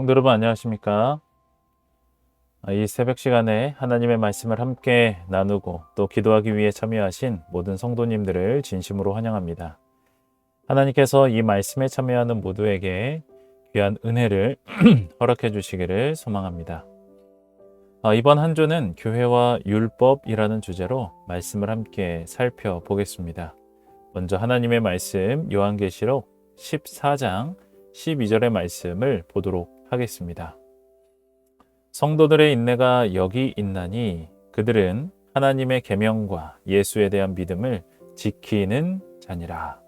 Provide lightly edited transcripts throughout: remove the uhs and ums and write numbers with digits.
성도 여러분 안녕하십니까? 이 새벽 시간에 하나님의 말씀을 함께 나누고 또 기도하기 위해 참여하신 모든 성도님들을 진심으로 환영합니다. 하나님께서 이 말씀에 참여하는 모두에게 귀한 은혜를 허락해 주시기를 소망합니다. 이번 한 주는 교회와 율법이라는 주제로 말씀을 함께 살펴보겠습니다. 먼저 하나님의 말씀 요한계시록 14장 12절의 말씀을 보도록 하겠습니다. 성도들의 인내가 여기 있나니 그들은 하나님의 계명과 예수에 대한 믿음을 지키는 자니라.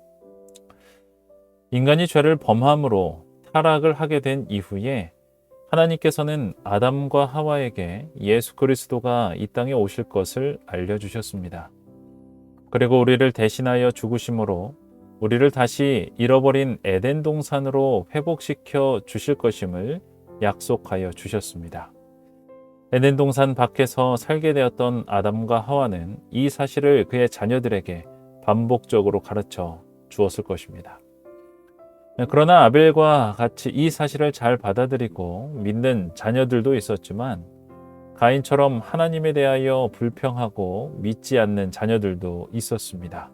인간이 죄를 범함으로 타락을 하게 된 이후에 하나님께서는 아담과 하와에게 예수 그리스도가 이 땅에 오실 것을 알려주셨습니다. 그리고 우리를 대신하여 죽으심으로 우리를 다시 잃어버린 에덴 동산으로 회복시켜 주실 것임을 약속하여 주셨습니다. 에덴 동산 밖에서 살게 되었던 아담과 하와는 이 사실을 그의 자녀들에게 반복적으로 가르쳐 주었을 것입니다. 그러나 아벨과 같이 이 사실을 잘 받아들이고 믿는 자녀들도 있었지만 가인처럼 하나님에 대하여 불평하고 믿지 않는 자녀들도 있었습니다.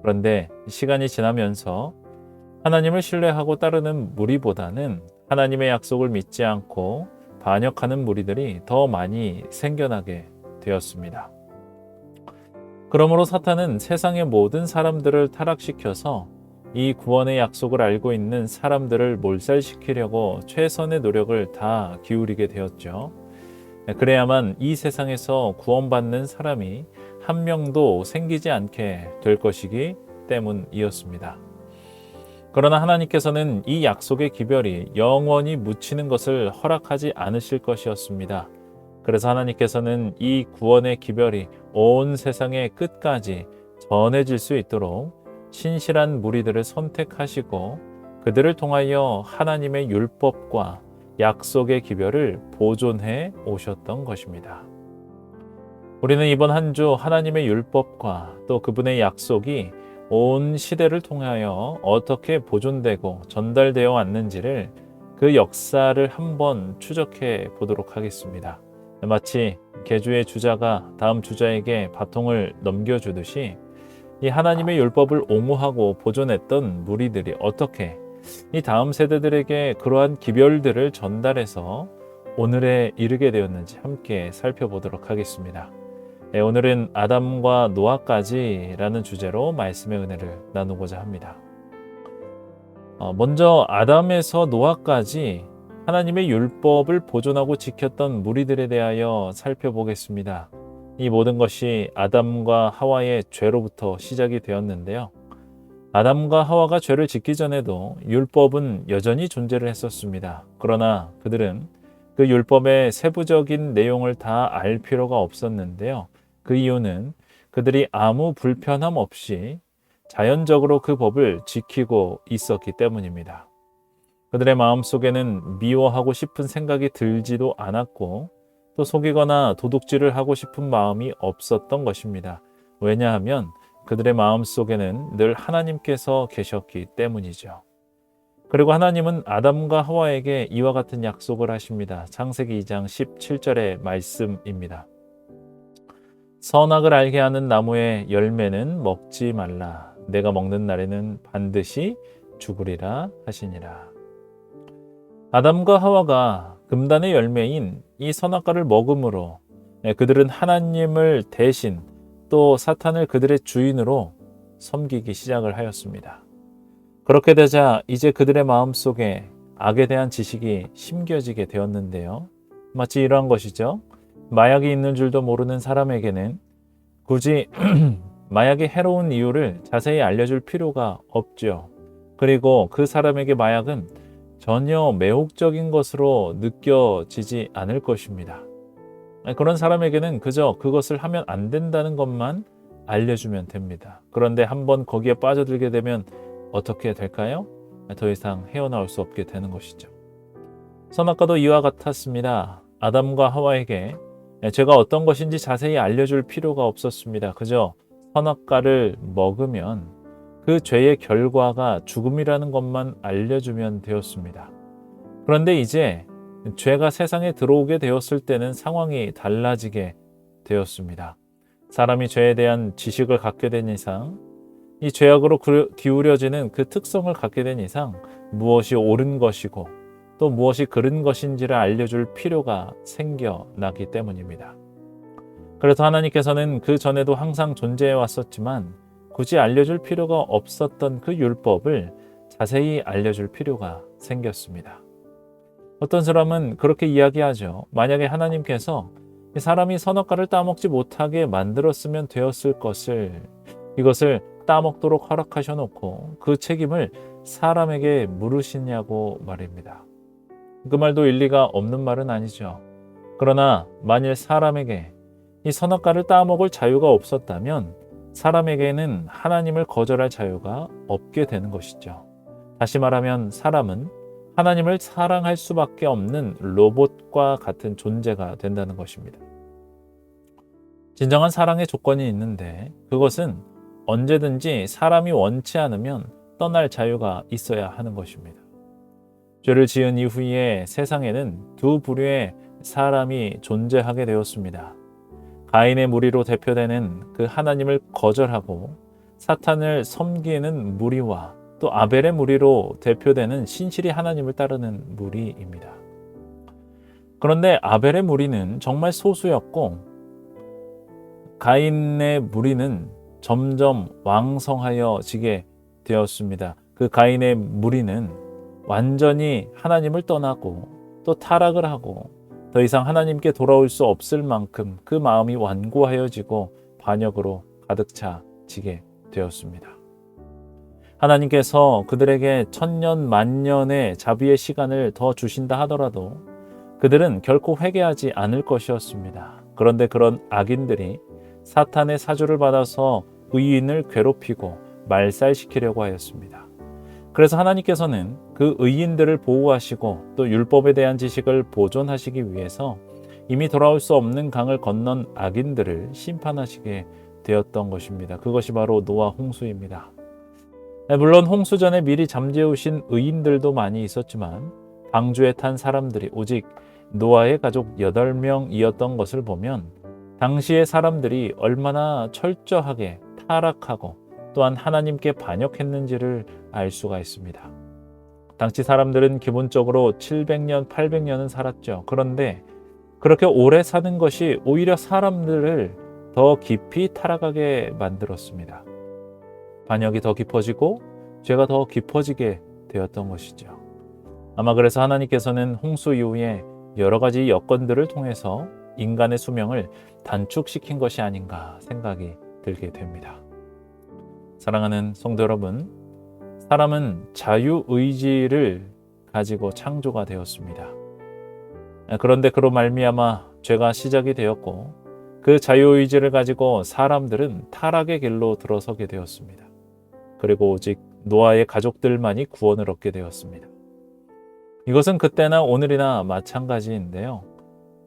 그런데 시간이 지나면서 하나님을 신뢰하고 따르는 무리보다는 하나님의 약속을 믿지 않고 반역하는 무리들이 더 많이 생겨나게 되었습니다. 그러므로 사탄은 세상의 모든 사람들을 타락시켜서 이 구원의 약속을 알고 있는 사람들을 몰살시키려고 최선의 노력을 다 기울이게 되었죠. 그래야만 이 세상에서 구원받는 사람이 한 명도 생기지 않게 될 것이기 때문이었습니다. 그러나 하나님께서는 이 약속의 기별이 영원히 묻히는 것을 허락하지 않으실 것이었습니다. 그래서 하나님께서는 이 구원의 기별이 온 세상의 끝까지 전해질 수 있도록 신실한 무리들을 선택하시고 그들을 통하여 하나님의 율법과 약속의 기별을 보존해 오셨던 것입니다. 우리는 이번 한 주 하나님의 율법과 또 그분의 약속이 온 시대를 통하여 어떻게 보존되고 전달되어 왔는지를 그 역사를 한번 추적해 보도록 하겠습니다. 마치 계주의 주자가 다음 주자에게 바통을 넘겨주듯이 이 하나님의 율법을 옹호하고 보존했던 무리들이 어떻게 이 다음 세대들에게 그러한 기별들을 전달해서 오늘에 이르게 되었는지 함께 살펴보도록 하겠습니다. 오늘은 아담과 노아까지라는 주제로 말씀의 은혜를 나누고자 합니다. 먼저 아담에서 노아까지 하나님의 율법을 보존하고 지켰던 무리들에 대하여 살펴보겠습니다. 이 모든 것이 아담과 하와의 죄로부터 시작이 되었는데요. 아담과 하와가 죄를 짓기 전에도 율법은 여전히 존재를 했었습니다. 그러나 그들은 그 율법의 세부적인 내용을 다 알 필요가 없었는데요. 그 이유는 그들이 아무 불편함 없이 자연적으로 그 법을 지키고 있었기 때문입니다. 그들의 마음속에는 미워하고 싶은 생각이 들지도 않았고 또 속이거나 도둑질을 하고 싶은 마음이 없었던 것입니다. 왜냐하면 그들의 마음속에는 늘 하나님께서 계셨기 때문이죠. 그리고 하나님은 아담과 하와에게 이와 같은 약속을 하십니다. 창세기 2장 17절의 말씀입니다. 선악을 알게 하는 나무의 열매는 먹지 말라. 내가 먹는 날에는 반드시 죽으리라 하시니라. 아담과 하와가 금단의 열매인 이 선악과를 먹음으로 그들은 하나님을 대신 또 사탄을 그들의 주인으로 섬기기 시작을 하였습니다. 그렇게 되자 이제 그들의 마음속에 악에 대한 지식이 심겨지게 되었는데요. 마치 이러한 것이죠. 마약이 있는 줄도 모르는 사람에게는 굳이 마약이 해로운 이유를 자세히 알려줄 필요가 없죠. 그리고 그 사람에게 마약은 전혀 매혹적인 것으로 느껴지지 않을 것입니다. 그런 사람에게는 그저 그것을 하면 안 된다는 것만 알려주면 됩니다. 그런데 한번 거기에 빠져들게 되면 어떻게 될까요? 더 이상 헤어나올 수 없게 되는 것이죠. 선악과도 이와 같았습니다. 아담과 하와에게 죄가 어떤 것인지 자세히 알려줄 필요가 없었습니다. 그저 선악과를 먹으면 그 죄의 결과가 죽음이라는 것만 알려주면 되었습니다. 그런데 이제 죄가 세상에 들어오게 되었을 때는 상황이 달라지게 되었습니다. 사람이 죄에 대한 지식을 갖게 된 이상, 이 죄악으로 기울여지는 그 특성을 갖게 된 이상 무엇이 옳은 것이고 또 무엇이 그른 것인지를 알려줄 필요가 생겨나기 때문입니다. 그래서 하나님께서는 그 전에도 항상 존재해 왔었지만 굳이 알려줄 필요가 없었던 그 율법을 자세히 알려줄 필요가 생겼습니다. 어떤 사람은 그렇게 이야기하죠. 만약에 하나님께서 사람이 선악과를 따먹지 못하게 만들었으면 되었을 것을, 이것을 따먹도록 허락하셔 놓고 그 책임을 사람에게 물으시냐고 말입니다. 그 말도 일리가 없는 말은 아니죠. 그러나 만일 사람에게 이 선악과를 따먹을 자유가 없었다면 사람에게는 하나님을 거절할 자유가 없게 되는 것이죠. 다시 말하면 사람은 하나님을 사랑할 수밖에 없는 로봇과 같은 존재가 된다는 것입니다. 진정한 사랑의 조건이 있는데 그것은 언제든지 사람이 원치 않으면 떠날 자유가 있어야 하는 것입니다. 죄를 지은 이후에 세상에는 두 부류의 사람이 존재하게 되었습니다. 가인의 무리로 대표되는 그 하나님을 거절하고 사탄을 섬기는 무리와 또 아벨의 무리로 대표되는 신실히 하나님을 따르는 무리입니다. 그런데 아벨의 무리는 정말 소수였고 가인의 무리는 점점 왕성하여지게 되었습니다. 그 가인의 무리는 완전히 하나님을 떠나고 또 타락을 하고 더 이상 하나님께 돌아올 수 없을 만큼 그 마음이 완고하여지고 반역으로 가득 차지게 되었습니다. 하나님께서 그들에게 천년 만년의 자비의 시간을 더 주신다 하더라도 그들은 결코 회개하지 않을 것이었습니다. 그런데 그런 악인들이 사탄의 사주를 받아서 의인을 괴롭히고 말살시키려고 하였습니다. 그래서 하나님께서는 그 의인들을 보호하시고 또 율법에 대한 지식을 보존하시기 위해서 이미 돌아올 수 없는 강을 건넌 악인들을 심판하시게 되었던 것입니다. 그것이 바로 노아 홍수입니다. 물론 홍수 전에 미리 잠재우신 의인들도 많이 있었지만 방주에 탄 사람들이 오직 노아의 가족 8명이었던 것을 보면 당시의 사람들이 얼마나 철저하게 타락하고 또한 하나님께 반역했는지를 알 수가 있습니다. 당시 사람들은 기본적으로 700년, 800년은 살았죠. 그런데 그렇게 오래 사는 것이 오히려 사람들을 더 깊이 타락하게 만들었습니다. 반역이 더 깊어지고 죄가 더 깊어지게 되었던 것이죠. 아마 그래서 하나님께서는 홍수 이후에 여러 가지 여건들을 통해서 인간의 수명을 단축시킨 것이 아닌가 생각이 들게 됩니다. 사랑하는 성도 여러분, 사람은 자유의지를 가지고 창조가 되었습니다. 그런데 그로 말미암아 죄가 시작이 되었고 그 자유의지를 가지고 사람들은 타락의 길로 들어서게 되었습니다. 그리고 오직 노아의 가족들만이 구원을 얻게 되었습니다. 이것은 그때나 오늘이나 마찬가지인데요.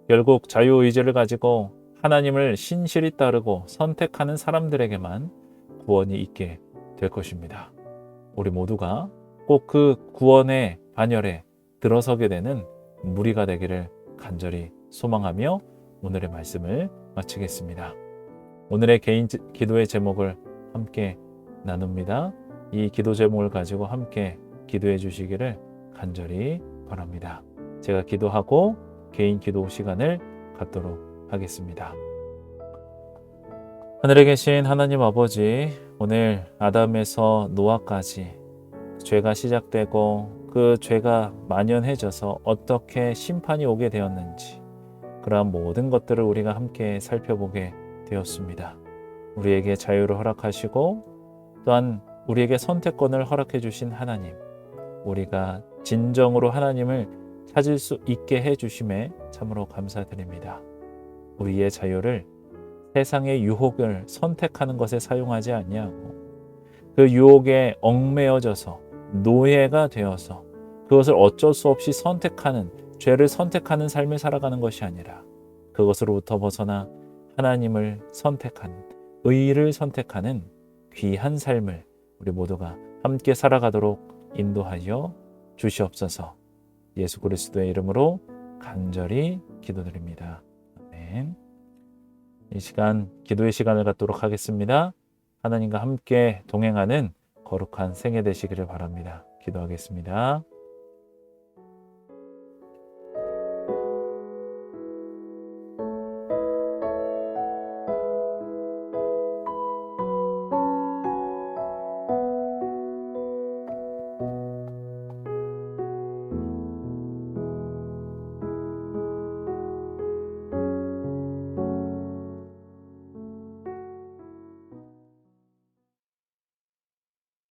결국 자유의지를 가지고 하나님을 신실히 따르고 선택하는 사람들에게만 구원이 있게 될 것입니다. 우리 모두가 꼭 그 구원의 반열에 들어서게 되는 무리가 되기를 간절히 소망하며 오늘의 말씀을 마치겠습니다. 오늘의 개인 기도의 제목을 함께 나눕니다. 이 기도 제목을 가지고 함께 기도해 주시기를 간절히 바랍니다. 제가 기도하고 개인 기도 시간을 갖도록 하겠습니다. 하늘에 계신 하나님 아버지, 오늘 아담에서 노아까지 죄가 시작되고 그 죄가 만연해져서 어떻게 심판이 오게 되었는지 그러한 모든 것들을 우리가 함께 살펴보게 되었습니다. 우리에게 자유를 허락하시고 또한 우리에게 선택권을 허락해 주신 하나님, 우리가 진정으로 하나님을 찾을 수 있게 해주심에 참으로 감사드립니다. 우리의 자유를 세상의 유혹을 선택하는 것에 사용하지 아니하고 그 유혹에 얽매여져서 노예가 되어서 그것을 어쩔 수 없이 선택하는, 죄를 선택하는 삶을 살아가는 것이 아니라 그것으로부터 벗어나 하나님을 선택하는, 의를 선택하는 귀한 삶을 우리 모두가 함께 살아가도록 인도하여 주시옵소서. 예수 그리스도의 이름으로 간절히 기도드립니다. 아멘. 이 시간 기도의 시간을 갖도록 하겠습니다. 하나님과 함께 동행하는 거룩한 생애 되시기를 바랍니다. 기도하겠습니다.